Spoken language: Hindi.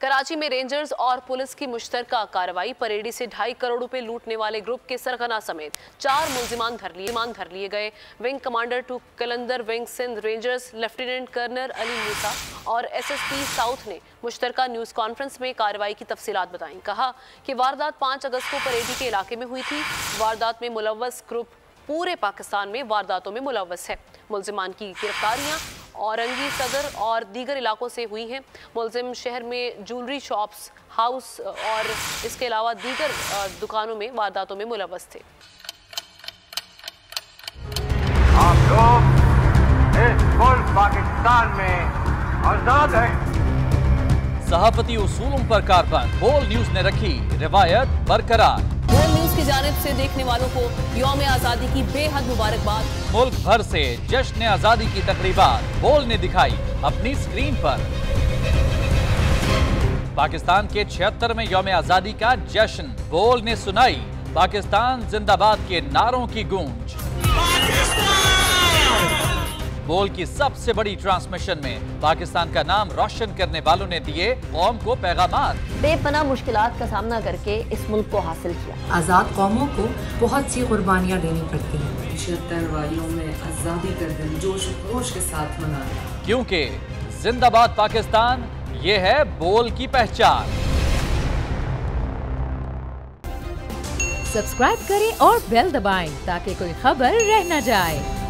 कराची में रेंजर्स और पुलिस की मुश्तरका कार्रवाई। परेडी से 2.5 करोड़ रुपए लूटने वाले ग्रुप के सरगना समेत 4 मुल्जिमान धर लिए गए। Wing commander two Qalandar wing Sindh rangers lieutenant colonel Ali Musa और SSP साउथ ने मुश्तरका न्यूज़ कॉन्फ्रेंस में कार्रवाई की तफसीलात बताई। कहा कि वारदात 5 अगस्त को परेडी के इलाके में हुई थी। वारदात में मुलव्वस ग्रुप पूरे पाकिस्तान में वारदातों में मुलव्वस है। मुल्जिमान की गिरफ्तारियां औरंगी सदर और दीगर इलाकों से हुई हैं। मुल्जिम शहर में ज्वेलरी शॉप्स, हाउस और इसके अलावा दीगर दुकानों में वारदातों में मुलव्वस थे। आप लोग इस मुल्क पाकिस्तान में आजाद हैं। सहाफती उसूलों पर कारबंद बोल न्यूज ने रखी रिवायत बरकरार। बोल न्यूज की जानिब से देखने वालों को यौम आज़ादी की बेहद मुबारकबाद। मुल्क भर से जश्न आज़ादी की तकरीबात बोल ने दिखाई अपनी स्क्रीन पर। पाकिस्तान के 76वें यौम आज़ादी का जश्न बोल ने सुनाई पाकिस्तान जिंदाबाद के नारों की गूंज। बोल की सबसे बड़ी ट्रांसमिशन में पाकिस्तान का नाम रोशन करने वालों ने दिए कौम को पैगामात। बेपनाह मुश्किलात का सामना करके इस मुल्क को हासिल किया। आज़ाद कौमों को बहुत सी कुर्बानियाँ देनी पड़ती हैं। 76 वालियों में आज़ादी का दिन जोश खरोश के साथ मनाया, क्योंकि जिंदाबाद पाकिस्तान ये है बोल की पहचान। सब्सक्राइब करें और बेल दबाएं ताकि कोई खबर रह न जाए।